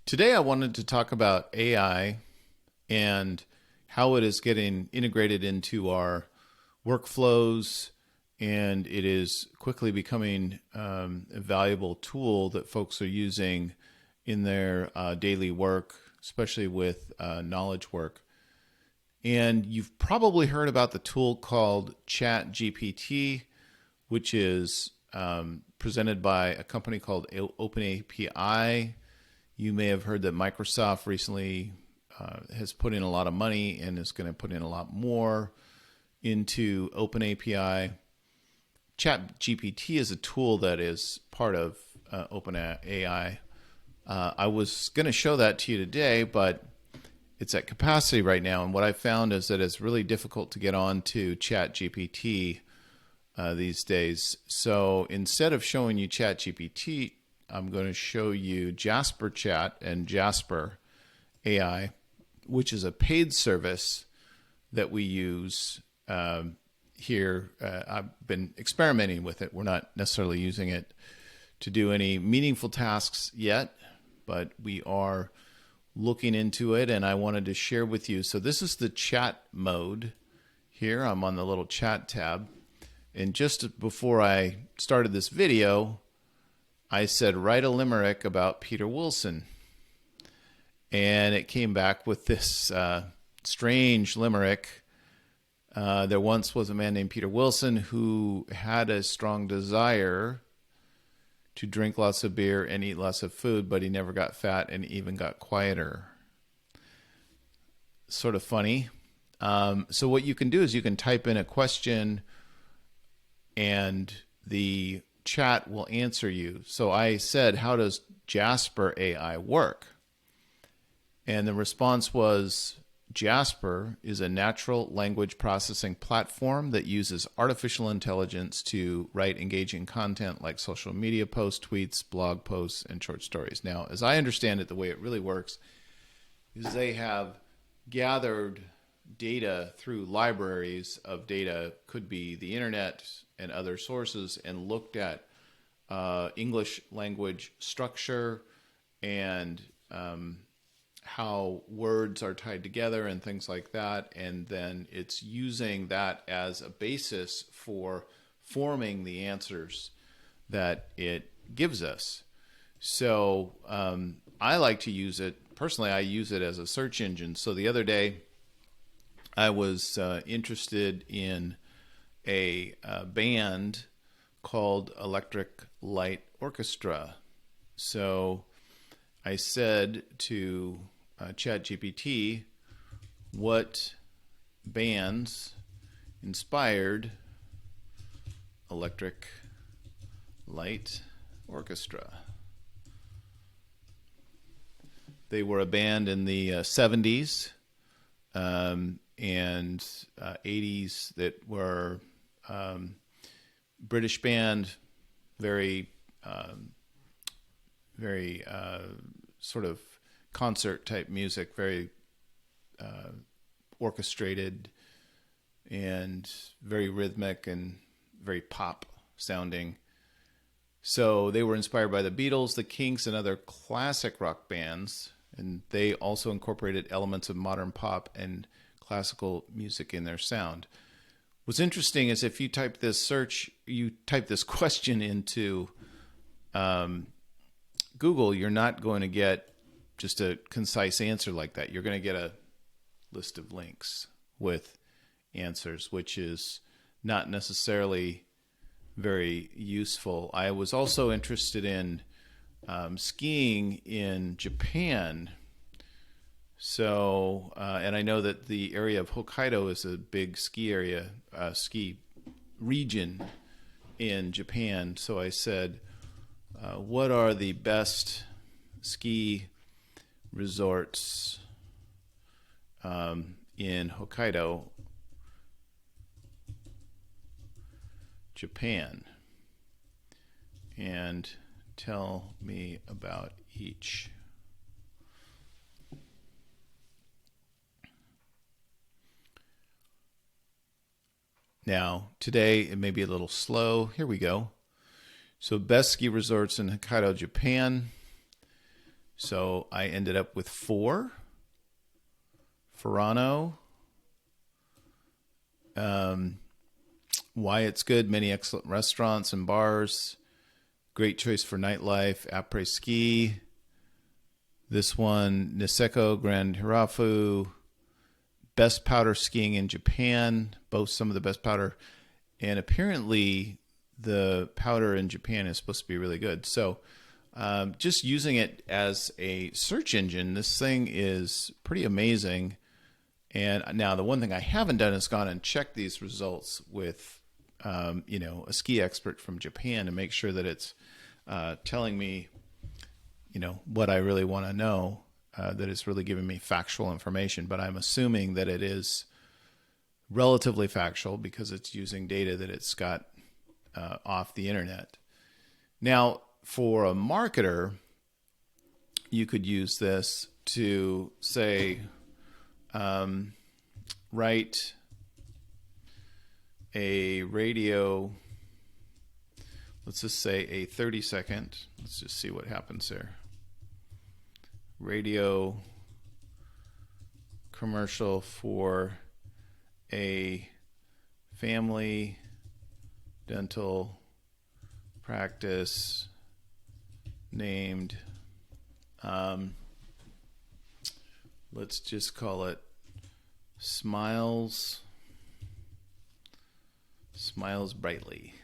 Today, I wanted to talk about AI and how it is getting integrated into our workflows, and it is quickly becoming a valuable tool that folks are using in their daily work, especially with knowledge work. And you've probably heard about the tool called GPT, which is presented by a company called OpenAPI. You may have heard that Microsoft recently has put in a lot of money and is going to put in a lot more into OpenAPI. ChatGPT is a tool that is part of OpenAI. I was going to show that to you today, but it's at capacity right now. And what I found is that it's really difficult to get on to ChatGPT these days. So instead of showing you ChatGPT, I'm going to show you Jasper Chat and Jasper AI, which is a paid service that we use here. I've been experimenting with it. We're not necessarily using it to do any meaningful tasks yet, but we are looking into it, and I wanted to share with you. So this is the chat mode here. I'm on the little chat tab. And just before I started this video, I said, write a limerick about Peter Wilson. And it came back with this strange limerick. There once was a man named Peter Wilson who had a strong desire to drink lots of beer and eat lots of food, but he never got fat and even got quieter. Sort of funny. So what you can do is you can type in a question and the chat will answer you. So I said, how does Jasper AI work? And the response was, Jasper is a natural language processing platform that uses artificial intelligence to write engaging content like social media posts, tweets, blog posts, and short stories. Now, as I understand it, the way it really works is they have gathered data through libraries of data, could be the internet and other sources, and looked at English language structure and how words are tied together and things like that. And then it's using that as a basis for forming the answers that it gives us. So I like to use it, personally, I use it as a search engine. So the other day, I was interested in a band called Electric Light Orchestra. So I said to ChatGPT, what bands inspired Electric Light Orchestra? They were a band in the 70s. And 80s that were British band, very sort of concert type music, very orchestrated and very rhythmic and very pop sounding. So they were inspired by the Beatles, the Kinks, and other classic rock bands, and they also incorporated elements of modern pop and classical music in their sound. What's interesting is if you type this question into Google, you're not going to get just a concise answer like that. You're going to get a list of links with answers, which is not necessarily very useful. I was also interested in skiing in Japan. So, and I know that the area of Hokkaido is a big ski area, ski region in Japan. So I said, what are the best ski resorts in Hokkaido, Japan? And tell me about each. Now, today it may be a little slow. Here we go. So best ski resorts in Hokkaido, Japan. So I ended up with 4. Ferrano. Why it's good. Many excellent restaurants and bars. Great choice for nightlife. Après ski. This one, Niseko Grand Hirafu. Best powder skiing in Japan. Boasts some of the best powder. And apparently the powder in Japan is supposed to be really good. So just using it as a search engine, this thing is pretty amazing. And now the one thing I haven't done is gone and checked these results with, a ski expert from Japan to make sure that it's telling me, what I really want to know, that it's really giving me factual information. But I'm assuming that it is relatively factual because it's using data that it's got off the internet. Now, for a marketer, you could use this to say, write a radio, let's just say a 30-second, let's just see what happens there. Radio commercial for a family dental practice named, let's just call it Smiles Brightly.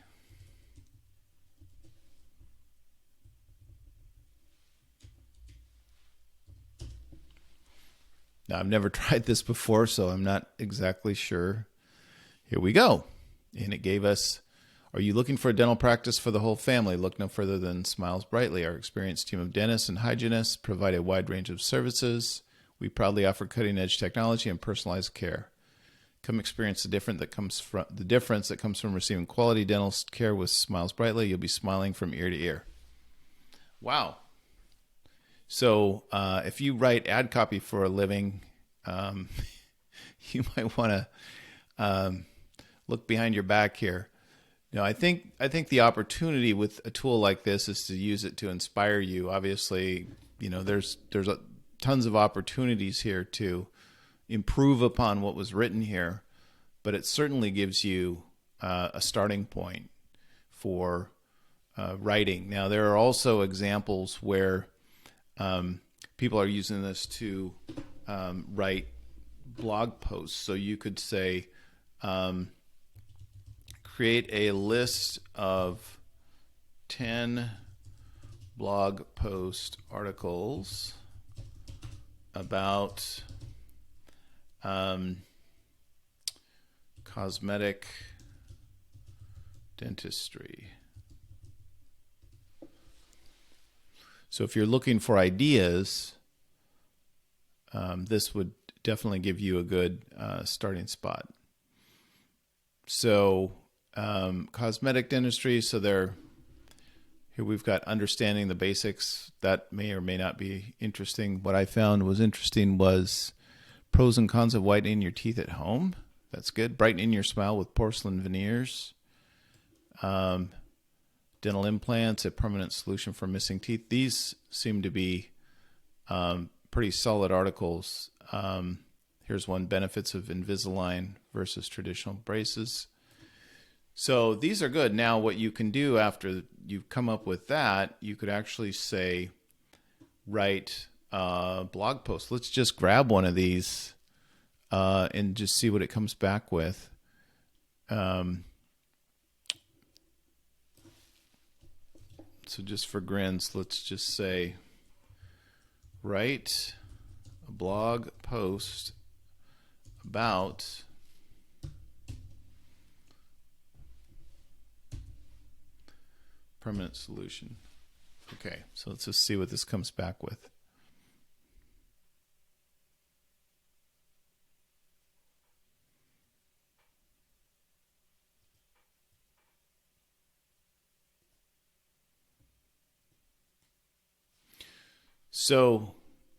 Now, I've never tried this before, so I'm not exactly sure. Here we go. And it gave us, are you looking for a dental practice for the whole family? Look no further than Smiles Brightly. Our experienced team of dentists and hygienists provide a wide range of services. We proudly offer cutting-edge technology and personalized care. Come experience the difference that comes from receiving quality dental care with Smiles Brightly. You'll be smiling from ear to ear. Wow. So if you write ad copy for a living, you might want to look behind your back here. Now, I think the opportunity with a tool like this is to use it to inspire you. Obviously, there's tons of opportunities here to improve upon what was written here, but it certainly gives you a starting point for writing. Now, there are also examples where people are using this to write blog posts. So you could say, create a list of 10 blog post articles about cosmetic dentistry. So if you're looking for ideas, this would definitely give you a good starting spot. So cosmetic dentistry, so here we've got understanding the basics. That may or may not be interesting. What I found was interesting was pros and cons of whitening your teeth at home. That's good. Brightening your smile with porcelain veneers. Dental implants, a permanent solution for missing teeth. These seem to be pretty solid articles. Here's one, benefits of Invisalign versus traditional braces. So these are good. Now, what you can do after you've come up with that, you could actually say, write a blog post. Let's just grab one of these and just see what it comes back with. So just for grins, let's just say, write a blog post about permanent solution. Okay, so let's just see what this comes back with. So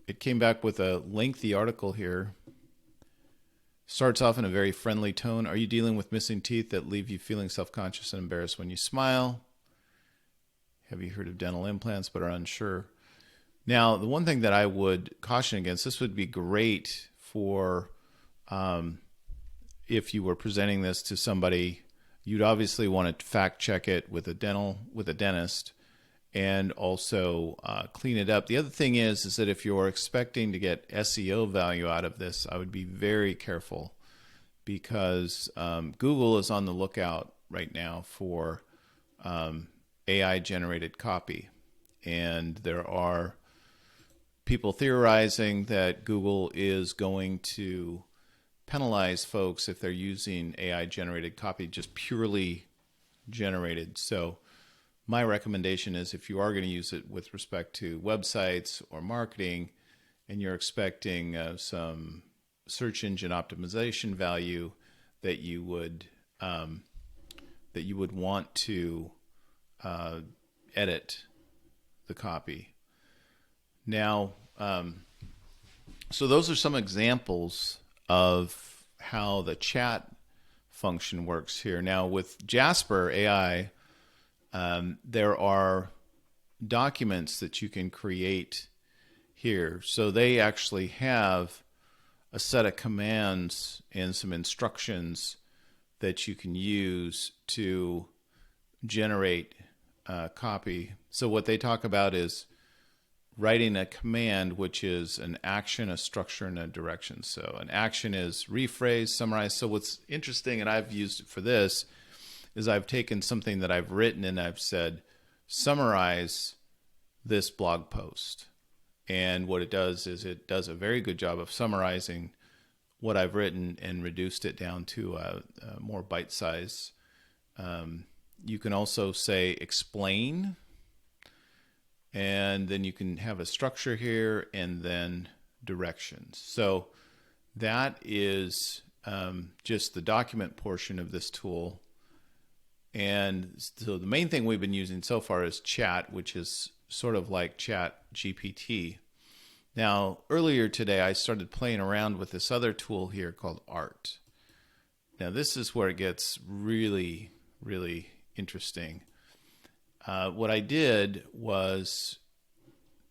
it came back with a lengthy article here. Starts off in a very friendly tone. Are you dealing with missing teeth that leave you feeling self-conscious and embarrassed when you smile? Have you heard of dental implants but are unsure? Now, the one thing that I would caution against, this would be great for if you were presenting this to somebody, you'd obviously want to fact check it with a dentist, and also clean it up. The other thing is that if you're expecting to get SEO value out of this, I would be very careful, because Google is on the lookout right now for AI generated copy, and there are people theorizing that Google is going to penalize folks if they're using AI generated copy, just purely generated. So my recommendation is, if you are going to use it with respect to websites or marketing, and you're expecting some search engine optimization value, that you would want to edit the copy. Now, so those are some examples of how the chat function works here. Now, with Jasper AI, there are documents that you can create here. So they actually have a set of commands and some instructions that you can use to generate copy. So what they talk about is writing a command, which is an action, a structure, and a direction. So an action is rephrase, summarize. So what's interesting, and I've used it for this, is I've taken something that I've written and I've said, summarize this blog post. And what it does is it does a very good job of summarizing what I've written and reduced it down to a more bite size. You can also say explain, and then you can have a structure here and then directions. So that is just the document portion of this tool. And so the main thing we've been using so far is chat, which is sort of like Chat GPT. Now, earlier today, I started playing around with this other tool here called Art. Now, this is where it gets really, really interesting. What I did was,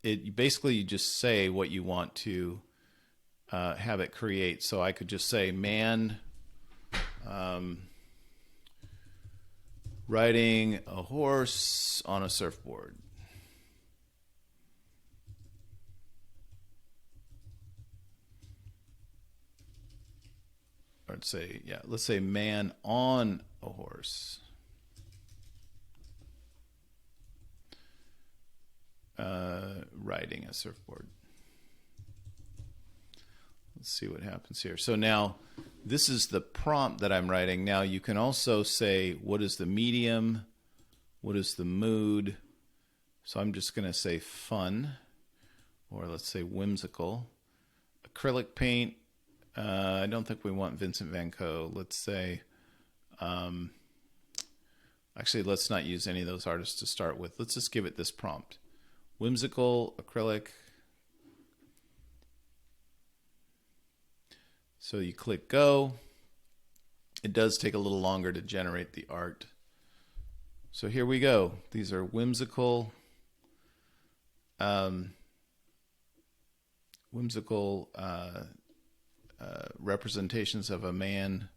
basically you just say what you want to have it create. So I could just say man riding a horse on a surfboard. Or let's say man on a horse. Riding a surfboard. Let's see what happens here. So now this is the prompt that I'm writing. Now you can also say, what is the medium? What is the mood? So I'm just going to say fun, or let's say whimsical. Acrylic paint. I don't think we want Vincent van Gogh. Let's say, actually, let's not use any of those artists to start with. Let's just give it this prompt. Whimsical, acrylic. So you click go. It does take a little longer to generate the art. So here we go. These are whimsical, representations of a man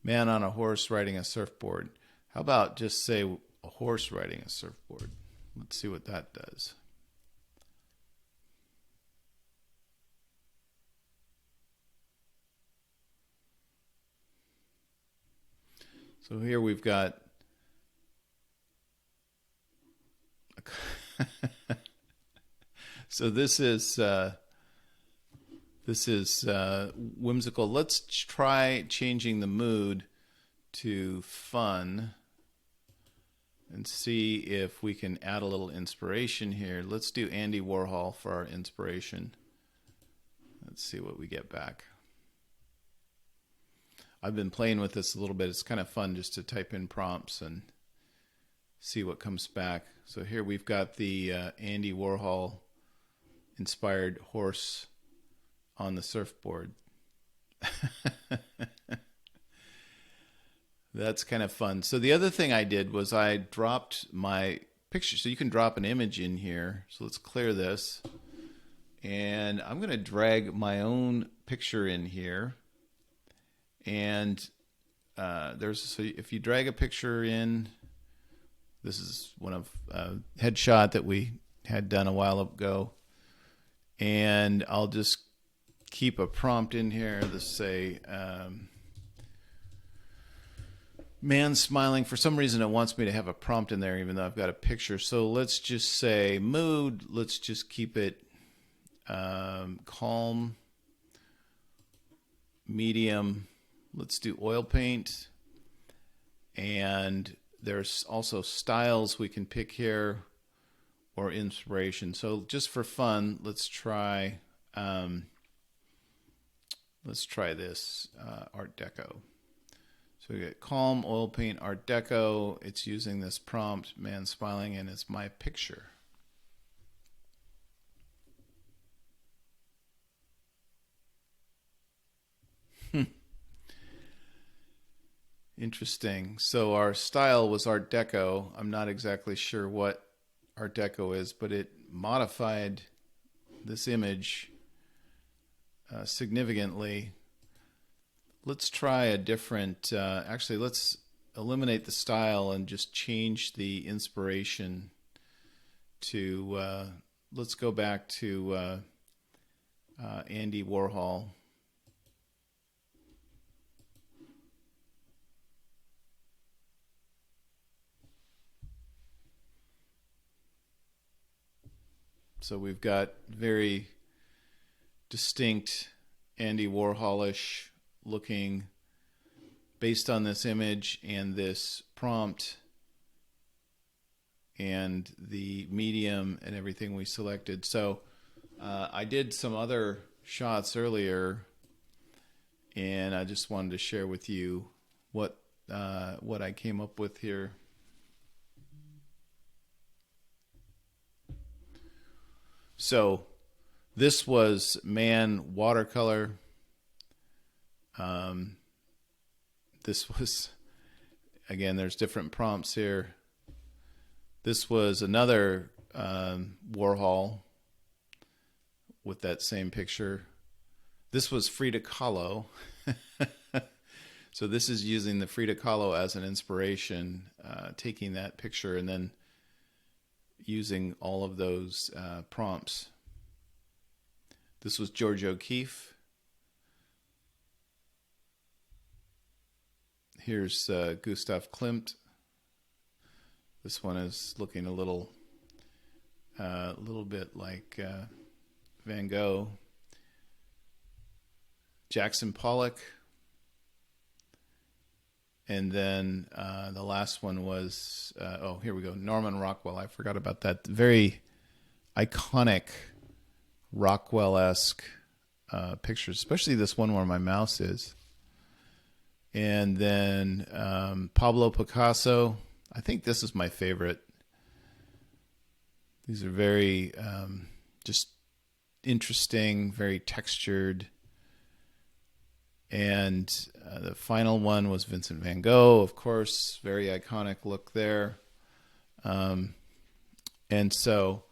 on a horse riding a surfboard. How about just say a horse riding a surfboard? Let's see what that does. So here we've got so this is whimsical. Let's try changing the mood to fun and see if we can add a little inspiration here. Let's do Andy Warhol for our inspiration. Let's see what we get back. I've been playing with this a little bit. It's kind of fun just to type in prompts and see what comes back. So here we've got the Andy Warhol inspired horse on the surfboard. That's kind of fun. So the other thing I did was I dropped my picture. So you can drop an image in here. So let's clear this. And I'm going to drag my own picture in here. And so if you drag a picture in, this is one of headshot that we had done a while ago. And I'll just keep a prompt in here. Let's say, man smiling. For some reason, it wants me to have a prompt in there, even though I've got a picture. So let's just say mood. Let's just keep it calm, medium. Let's do oil paint. And there's also styles we can pick here or inspiration. So just for fun, let's try this Art Deco. So we get calm, oil paint, Art Deco. It's using this prompt, man smiling, and it's my picture. Interesting. So our style was Art Deco. I'm not exactly sure what Art Deco is, but it modified this image significantly. Let's try a different, actually let's eliminate the style and just change the inspiration to, let's go back to Andy Warhol. So we've got very distinct Andy Warholish looking based on this image and this prompt and the medium and everything we selected. So I did some other shots earlier, and I just wanted to share with you what I came up with here. So this was man watercolor. This was, again, there's different prompts here. This was another Warhol with that same picture. This was Frida Kahlo. So this is using the Frida Kahlo as an inspiration, taking that picture and then using all of those prompts. This was George O'Keeffe. Here's Gustav Klimt. This one is looking a little bit like Van Gogh. Jackson Pollock. And then the last one was, oh, here we go, Norman Rockwell. I forgot about that. Very iconic Rockwell-esque pictures, especially this one where my mouse is. And then Pablo Picasso. I think this is my favorite. These are very just interesting, very textured. And the final one was Vincent van Gogh, of course, very iconic look there. And so,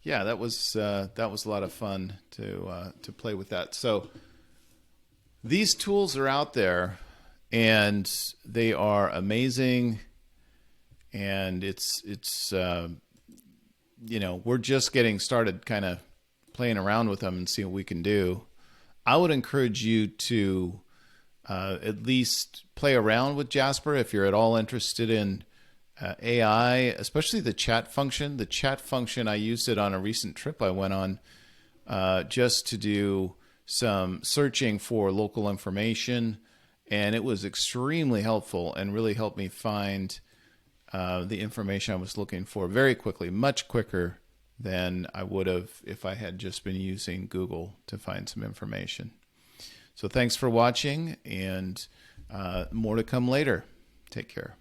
yeah, that was a lot of fun to play with that. So these tools are out there, and they are amazing. And it's we're just getting started, kind of playing around with them and seeing what we can do. I would encourage you to at least play around with Jasper if you're at all interested in AI, especially the chat function. The chat function, I used it on a recent trip I went on just to do some searching for local information, and it was extremely helpful and really helped me find the information I was looking for very quickly, much quicker than I would have if I had just been using Google to find some information. So thanks for watching, and more to come later. Take care.